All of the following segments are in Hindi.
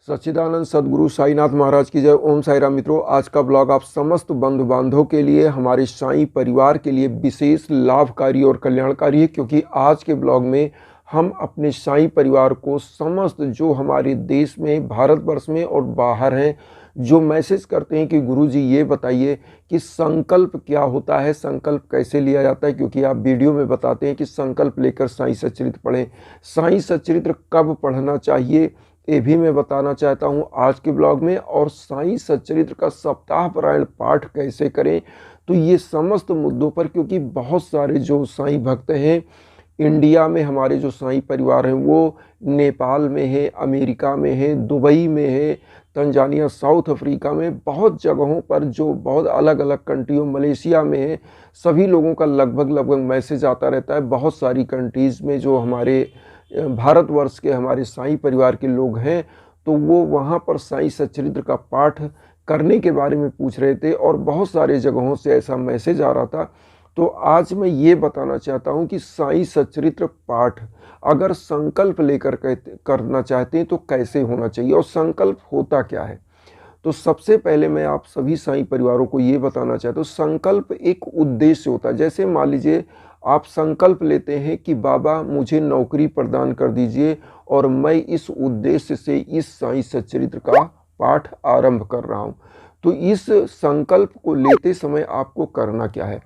सच्चिदानंद सद्गुरु साईनाथ महाराज की जय। ओम साई राम। मित्रों, आज का ब्लॉग आप समस्त बंधु बांधवों के लिए, हमारे साईं परिवार के लिए विशेष लाभकारी और कल्याणकारी है, क्योंकि आज के ब्लॉग में हम अपने साईं परिवार को समस्त जो हमारे देश में, भारतवर्ष में और बाहर हैं, जो मैसेज करते हैं कि गुरुजी ये बताइए कि संकल्प क्या होता है, संकल्प कैसे लिया जाता है, क्योंकि आप वीडियो में बताते हैं कि संकल्प लेकर साईं सच्चरित्र पढ़ें। साईं सच्चरित्र कब पढ़ना चाहिए ये भी मैं बताना चाहता हूँ आज के ब्लॉग में। और साईं सच्चरित्र का सप्ताह पारायण पाठ कैसे करें, तो ये समस्त मुद्दों पर, क्योंकि बहुत सारे जो साईं भक्त हैं इंडिया में, हमारे जो साईं परिवार हैं वो नेपाल में है, अमेरिका में है, दुबई में है, तंजानिया, साउथ अफ्रीका में, बहुत जगहों पर, जो बहुत अलग अलग कंट्रियों, मलेशिया में है, सभी लोगों का लगभग मैसेज आता रहता है। बहुत सारी कंट्रीज़ में जो हमारे भारतवर्ष के हमारे साईं परिवार के लोग हैं, तो वो वहाँ पर साईं सच्चरित्र का पाठ करने के बारे में पूछ रहे थे और बहुत सारे जगहों से ऐसा मैसेज आ रहा था। तो आज मैं ये बताना चाहता हूँ कि साईं सच्चरित्र पाठ अगर संकल्प लेकर करना चाहते हैं तो कैसे होना चाहिए और संकल्प होता क्या है। तो सबसे पहले मैं आप सभी साईं परिवारों को ये बताना चाहता हूँ, संकल्प एक उद्देश्य होता है। जैसे मान लीजिए आप संकल्प लेते हैं कि बाबा मुझे नौकरी प्रदान कर दीजिए और मैं इस उद्देश्य से इस साईं सच्चरित्र का पाठ आरंभ कर रहा हूँ। तो इस संकल्प को लेते समय आपको करना क्या है,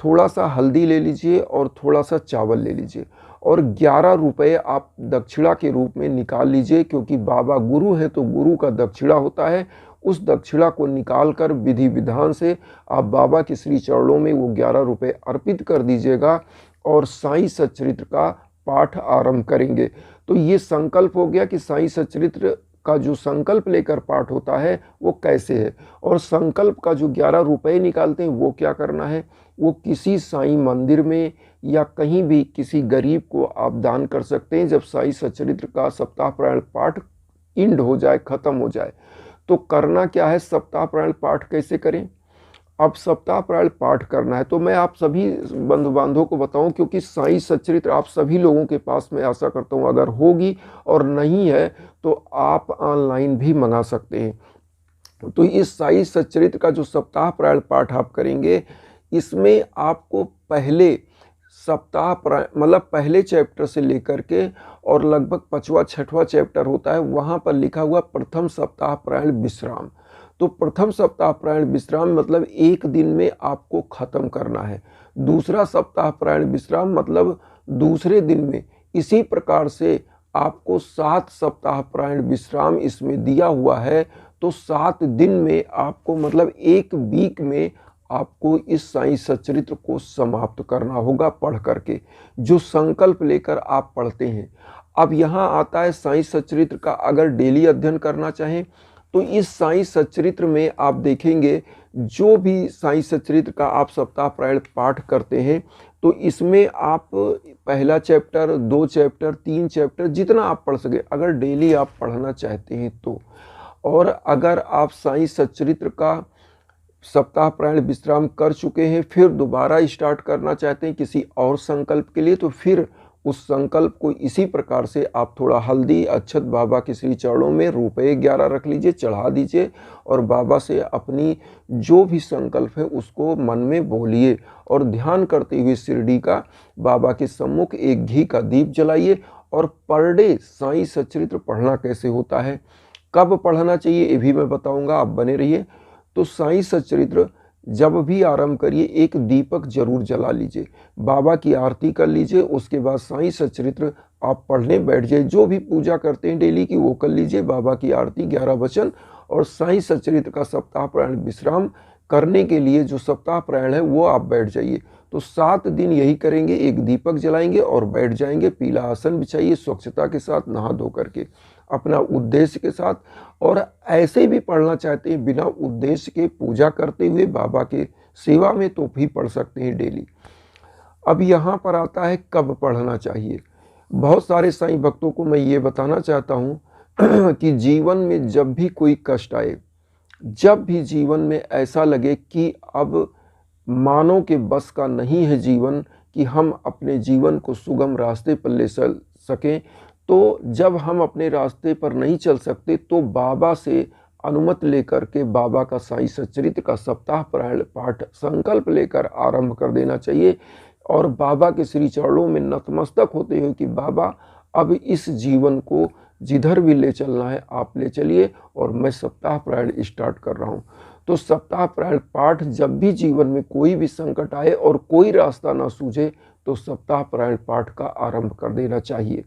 थोड़ा सा हल्दी ले लीजिए और थोड़ा सा चावल ले लीजिए और 11 रुपये आप दक्षिणा के रूप में निकाल लीजिए, क्योंकि बाबा गुरु हैं तो गुरु का दक्षिणा होता है। उस दक्षिणा को निकाल कर विधि विधान से आप बाबा के श्री चरणों में वो 11 रुपये अर्पित कर दीजिएगा और साईं सच्चरित्र का पाठ आरंभ करेंगे। तो ये संकल्प हो गया कि साईं सच्चरित्र का जो संकल्प लेकर पाठ होता है वो कैसे है। और संकल्प का जो 11 रुपये निकालते हैं वो क्या करना है, वो किसी साईं मंदिर में या कहीं भी किसी गरीब को आप दान कर सकते हैं। जब साईं सच्चरित्र का सप्ताह पारायण पाठ इंड हो जाए, ख़त्म हो जाए, तो करना क्या है, सप्ताह पारायण पाठ कैसे करें। अब सप्ताह पारायण पाठ करना है तो मैं आप सभी बंधु बांधवों को बताऊं, क्योंकि साईं सच्चरित्र आप सभी लोगों के पास मैं आशा करता हूं अगर होगी, और नहीं है तो आप ऑनलाइन भी मंगा सकते हैं। तो इस साईं सच्चरित्र का जो सप्ताह पारायण पाठ आप करेंगे, इसमें आपको पहले सप्ताह पारायण मतलब पहले चैप्टर से लेकर के और लगभग 5वां 6वां चैप्टर होता है, वहाँ पर लिखा हुआ प्रथम सप्ताह पारायण विश्राम। तो प्रथम सप्ताह पारायण विश्राम मतलब एक दिन में आपको ख़त्म करना है। दूसरा सप्ताह पारायण विश्राम मतलब दूसरे दिन में। इसी प्रकार से आपको 7 सप्ताह पारायण विश्राम इसमें दिया हुआ है। तो 7 दिन में आपको मतलब एक वीक में आपको इस साईं सच्चरित्र को समाप्त करना होगा पढ़ करके, जो संकल्प लेकर आप पढ़ते हैं। अब यहाँ आता है साईं सच्चरित्र का अगर डेली अध्ययन करना चाहें तो इस साईं सच्चरित्र में आप देखेंगे, जो भी साईं सच्चरित्र का आप सप्ताह पारायण पाठ करते हैं तो इसमें आप पहला चैप्टर, 2 चैप्टर, 3 चैप्टर जितना आप पढ़ सके, अगर डेली आप पढ़ना चाहते हैं तो। और अगर आप साईं सच्चरित्र का सप्ताह पारायण विश्राम कर चुके हैं, फिर दोबारा स्टार्ट करना चाहते हैं किसी और संकल्प के लिए, तो फिर उस संकल्प को इसी प्रकार से आप थोड़ा हल्दी अक्षत बाबा के श्री चरणों में रुपये 11 रख लीजिए, चढ़ा दीजिए और बाबा से अपनी जो भी संकल्प है उसको मन में बोलिए और ध्यान करते हुए शिरडी का बाबा के सम्मुख एक घी का दीप जलाइए। और पर डे साईं सच्चरित्र पढ़ना कैसे होता है, कब पढ़ना चाहिए, ये भी मैं बताऊँगा, आप बने रहिए। तो साईं सच्चरित्र जब भी आरंभ करिए एक दीपक जरूर जला लीजिए, बाबा की आरती कर लीजिए, उसके बाद साईं सच्चरित्र आप पढ़ने बैठ जाइए। जो भी पूजा करते हैं डेली की वो कर लीजिए, बाबा की आरती, 11 वचन और साईं सच्चरित्र का सप्ताह पारायण विश्राम करने के लिए जो सप्ताह पारायण है वो आप बैठ जाइए। तो 7 दिन यही करेंगे, एक दीपक जलाएंगे और बैठ जाएंगे। पीला आसन बिछाइए, स्वच्छता के साथ नहा धो करके, अपना उद्देश्य के साथ। और ऐसे भी पढ़ना चाहते हैं बिना उद्देश्य के, पूजा करते हुए बाबा के सेवा में, तो भी पढ़ सकते हैं डेली। अब यहाँ पर आता है कब पढ़ना चाहिए। बहुत सारे साईं भक्तों को मैं ये बताना चाहता हूँ कि जीवन में जब भी कोई कष्ट आए, जब भी जीवन में ऐसा लगे कि अब मानव के बस का नहीं है जीवन, कि हम अपने जीवन को सुगम रास्ते पर ले चल सकें, तो जब हम अपने रास्ते पर नहीं चल सकते तो बाबा से अनुमति लेकर के बाबा का साईं सच्चरित्र का सप्ताह पाठ संकल्प लेकर आरंभ कर देना चाहिए और बाबा के श्री चरणों में नतमस्तक होते हुए कि बाबा अब इस जीवन को जिधर भी ले चलना है आप ले चलिए और मैं सप्ताह पारायण स्टार्ट कर रहा हूँ। तो सप्ताह पारायण पाठ जब भी जीवन में कोई भी संकट आए और कोई रास्ता ना सूझे तो सप्ताह पारायण पाठ का आरंभ कर देना चाहिए।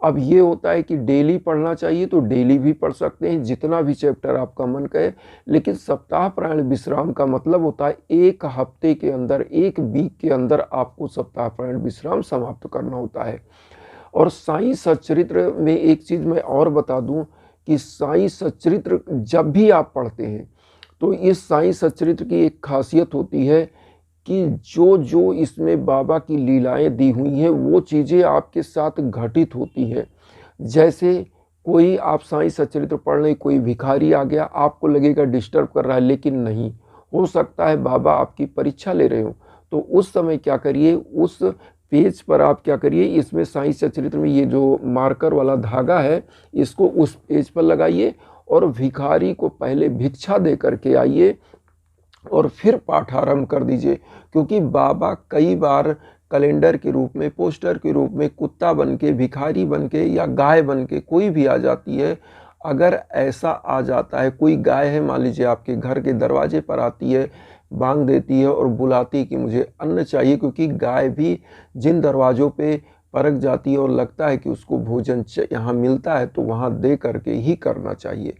अब ये होता है कि डेली पढ़ना चाहिए तो डेली भी पढ़ सकते हैं, जितना भी चैप्टर आपका मन कहे, लेकिन सप्ताह पारायण विश्राम का मतलब होता है एक हफ्ते के अंदर, एक वीक के अंदर आपको सप्ताह पारायण विश्राम समाप्त करना होता है। और साईं सच्चरित्र में एक चीज़ मैं और बता दूं कि साईं सच्चरित्र जब भी आप पढ़ते हैं तो इस साईं सच्चरित्र की एक खासियत होती है कि जो जो इसमें बाबा की लीलाएं दी हुई हैं वो चीज़ें आपके साथ घटित होती हैं। जैसे कोई आप साईं सच्चरित्र पढ़ रहे, कोई भिखारी आ गया, आपको लगेगा डिस्टर्ब कर रहा है, लेकिन नहीं, हो सकता है बाबा आपकी परीक्षा ले रहे हो। तो उस समय क्या करिए, उस पेज पर आप क्या करिए, इसमें साईं सच्चरित्र में ये जो मार्कर वाला धागा है इसको उस पेज पर लगाइए और भिखारी को पहले भिक्षा दे करके आइए और फिर पाठ आरंभ कर दीजिए। क्योंकि बाबा कई बार कैलेंडर के रूप में, पोस्टर के रूप में, कुत्ता बन के, भिखारी बन के या गाय बन के कोई भी आ जाती है। अगर ऐसा आ जाता है, कोई गाय है मान लीजिए आपके घर के दरवाजे पर आती है, बांग देती है और बुलाती है कि मुझे अन्न चाहिए, क्योंकि गाय भी जिन दरवाज़ों पे परख जाती है और लगता है कि उसको भोजन यहाँ मिलता है तो वहाँ दे करके ही करना चाहिए।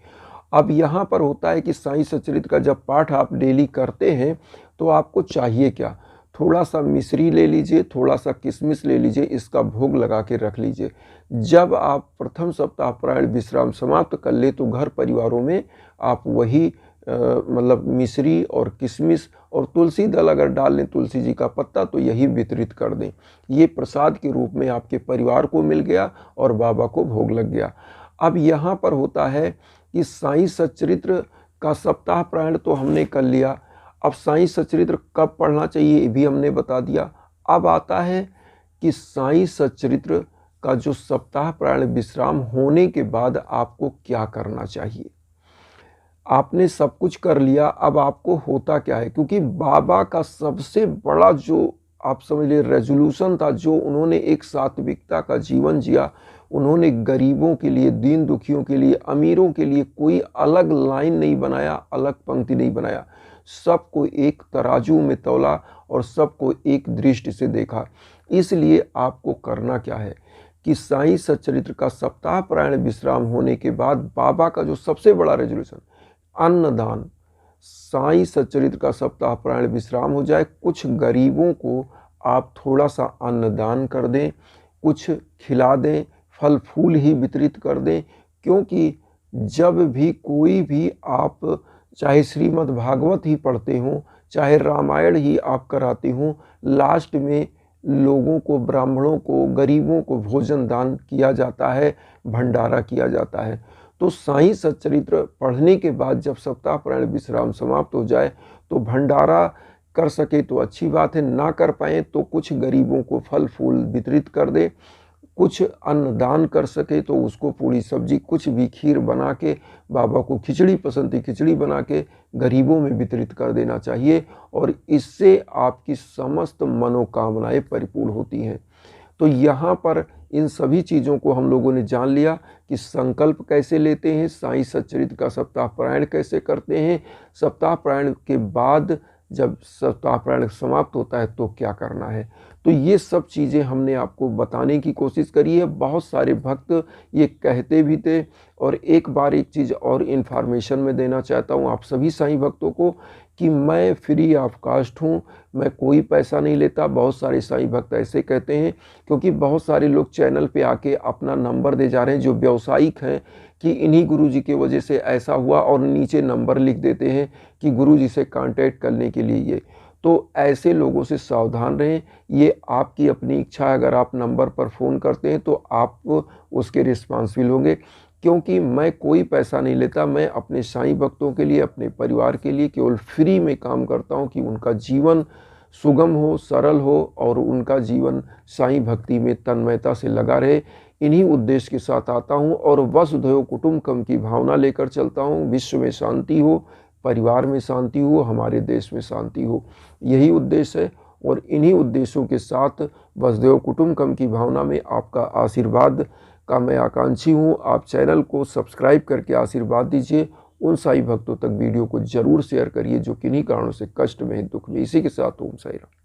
अब यहाँ पर होता है कि साईं सच्चरित्र का जब पाठ आप डेली करते हैं तो आपको चाहिए क्या, थोड़ा सा मिश्री ले लीजिए, थोड़ा सा किशमिश ले लीजिए, इसका भोग लगा के रख लीजिए। जब आप प्रथम सप्ताह पारायण विश्राम समाप्त कर ले तो घर परिवारों में आप वही मतलब मिश्री और किशमिश और तुलसी दल अगर डाल लें, तुलसी जी का पत्ता, तो यही वितरित कर दें। ये प्रसाद के रूप में आपके परिवार को मिल गया और बाबा को भोग लग गया। अब यहाँ पर होता है कि साईं सच्चरित्र का सप्ताह पारायण तो हमने कर लिया। अब साईं सच्चरित्र कब पढ़ना चाहिए ये भी हमने बता दिया। अब आता है कि साईं सच्चरित्र का जो सप्ताह पारायण विश्राम होने के बाद आपको क्या करना चाहिए। आपने सब कुछ कर लिया, अब आपको होता क्या है, क्योंकि बाबा का सबसे बड़ा जो आप समझ लीजिए रेजोल्यूशन था, जो उन्होंने एक सात्विकता का जीवन जिया, उन्होंने गरीबों के लिए, दीन दुखियों के लिए, अमीरों के लिए कोई अलग लाइन नहीं बनाया, अलग पंक्ति नहीं बनाया, सबको एक तराजू में तौला और सबको एक दृष्टि से देखा। इसलिए आपको करना क्या है कि साईं सच्चरित्र का सप्ताह पारायण विश्राम होने के बाद बाबा का जो सबसे बड़ा रेजोल्यूशन, अन्नदान, साईं सच्चरित्र का सप्ताह पारायण विश्राम हो जाए, कुछ गरीबों को आप थोड़ा सा अन्नदान कर दें, कुछ खिला दें, फल फूल ही वितरित कर दें। क्योंकि जब भी कोई भी आप चाहे श्रीमद् भागवत ही पढ़ते हों, चाहे रामायण ही आप कराते हों, लास्ट में लोगों को, ब्राह्मणों को, गरीबों को भोजन दान किया जाता है, भंडारा किया जाता है। तो साईं सच्चरित्र पढ़ने के बाद जब सप्ताह पारायण विश्राम समाप्त हो जाए तो भंडारा कर सके तो अच्छी बात है, ना कर पाए तो कुछ गरीबों को फल फूल वितरित कर दे, कुछ अन्नदान कर सके तो उसको पूरी सब्जी, कुछ भी खीर बना के, बाबा को खिचड़ी पसंद थी खिचड़ी बना के गरीबों में वितरित कर देना चाहिए और इससे आपकी समस्त मनोकामनाएं परिपूर्ण होती हैं। तो यहाँ पर इन सभी चीज़ों को हम लोगों ने जान लिया कि संकल्प कैसे लेते हैं, साईं सच्चरित्र का सप्ताह पारायण कैसे करते हैं, सप्ताह पारायण के बाद जब सप्ताह पारायण समाप्त होता है तो क्या करना है। तो ये सब चीज़ें हमने आपको बताने की कोशिश करी है। बहुत सारे भक्त ये कहते भी थे। और एक बार एक चीज़ और इन्फॉर्मेशन में देना चाहता हूँ आप सभी साईं भक्तों को कि मैं फ्री ऑफ कास्ट हूँ, मैं कोई पैसा नहीं लेता। बहुत सारे साईं भक्त ऐसे कहते हैं, क्योंकि बहुत सारे लोग चैनल पे आके अपना नंबर दे जा रहे हैं जो व्यावसायिक हैं कि इन्हीं गुरुजी की वजह से ऐसा हुआ और नीचे नंबर लिख देते हैं कि गुरुजी से कांटेक्ट करने के लिए ये। तो ऐसे लोगों से सावधान रहें। ये आपकी अपनी इच्छा है, अगर आप नंबर पर फ़ोन करते हैं तो आप उसके रिस्पॉन्सिबल होंगे, क्योंकि मैं कोई पैसा नहीं लेता। मैं अपने साईं भक्तों के लिए, अपने परिवार के लिए केवल फ्री में काम करता हूं कि उनका जीवन सुगम हो, सरल हो और उनका जीवन साईं भक्ति में तन्मयता से लगा रहे। इन्हीं उद्देश्य के साथ आता हूँ और वसुधैव कुटुंबकम की भावना लेकर चलता हूँ। विश्व में शांति हो, परिवार में शांति हो, हमारे देश में शांति हो, यही उद्देश्य है। और इन्हीं उद्देश्यों के साथ वसुधैव कुटुंबकम की भावना में आपका आशीर्वाद का मैं आकांक्षी हूँ। आप चैनल को सब्सक्राइब करके आशीर्वाद दीजिए। उन साईं भक्तों तक वीडियो को जरूर शेयर करिए जो किन्हीं कारणों से कष्ट में, दुख में। इसी के साथ ओम साईं राम।